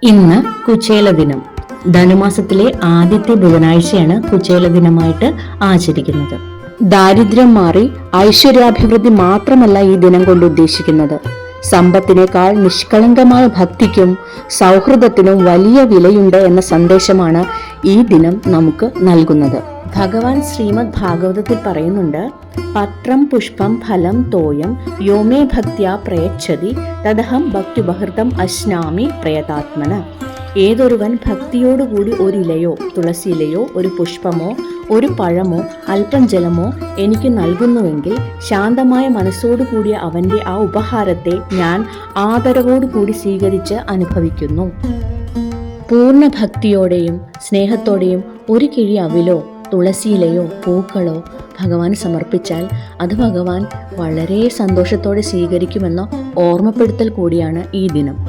ഇന്ന് കുചേല ദിനം. ധനുമാസത്തിലെ ആദ്യത്തെ ബുധനാഴ്ചയാണ് കുചേല ദിനമായിട്ട് ആചരിക്കുന്നത്. ദാരിദ്ര്യം മാറി ഐശ്വര്യാഭിവൃദ്ധി മാത്രമല്ല ഈ ദിനം കൊണ്ട് ഉദ്ദേശിക്കുന്നത്. സമ്പത്തിനേക്കാൾ നിഷ്കളങ്കമായ ഭക്തിക്കും സൗഹൃദത്തിനും വലിയ വിലയുണ്ട് എന്ന സന്ദേശമാണ് ഈ ദിനം നമുക്ക് നൽകുന്നത്. ഭഗവാൻ ശ്രീമദ് ഭാഗവതത്തിൽ പറയുന്നുണ്ട്, പത്രം പുഷ്പം ഫലം തോയം യോമേ ഭക്ത്യാ പ്രയച്ഛതി തദഹം ഭക്തിബഹൃതം അശ്നാമി പ്രയതാത്മന. ഏതൊരുവൻ ഭക്തിയോടുകൂടി ഒരിലയോ തുളസിയിലയോ ഒരു പുഷ്പമോ ഒരു പഴമോ അല്പം ജലമോ എനിക്ക് നൽകുന്നുവെങ്കിൽ ശാന്തമായ മനസ്സോടുകൂടിയ അവൻ്റെ ആ ഉപഹാരത്തെ ഞാൻ ആദരവോടുകൂടി സ്വീകരിച്ച് അനുഭവിക്കുന്നു. പൂർണ്ണ ഭക്തിയോടെയും സ്നേഹത്തോടെയും ഒരു കിഴി അവിലോ തുളസിയിലയോ പൂക്കളോ ഭഗവാൻ സമർപ്പിച്ചാൽ അത് ഭഗവാൻ വളരെ സന്തോഷത്തോടെ സ്വീകരിക്കുമെന്ന ഓർമ്മപ്പെടുത്തൽ കൂടിയാണ് ഈ ദിനം.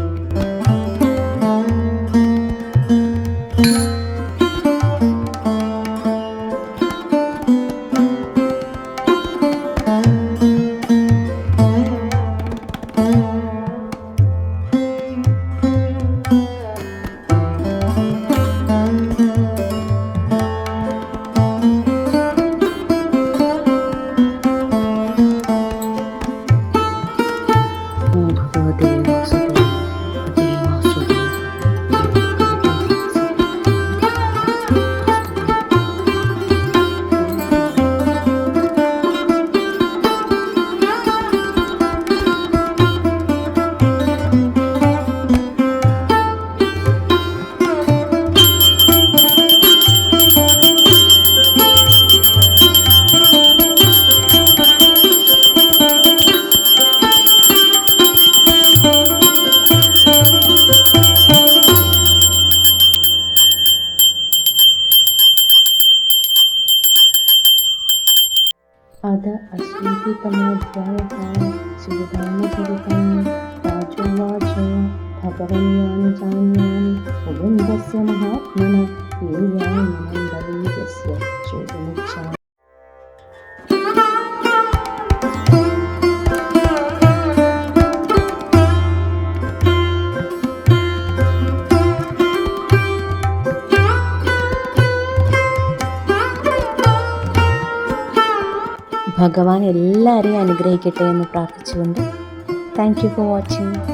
अथ अशीतितमोऽध्यायः। श्रीरामचरितं राजोवाच भगवन्यानि चान्यानि गोविन्दस्य महात्मनः वीर्याणि चोदमिच्छामि। ഭഗവാൻ എല്ലാവരെയും അനുഗ്രഹിക്കട്ടെ എന്ന് പ്രാർത്ഥിച്ചുകൊണ്ട് താങ്ക് യു ഫോർ വാച്ചിങ്.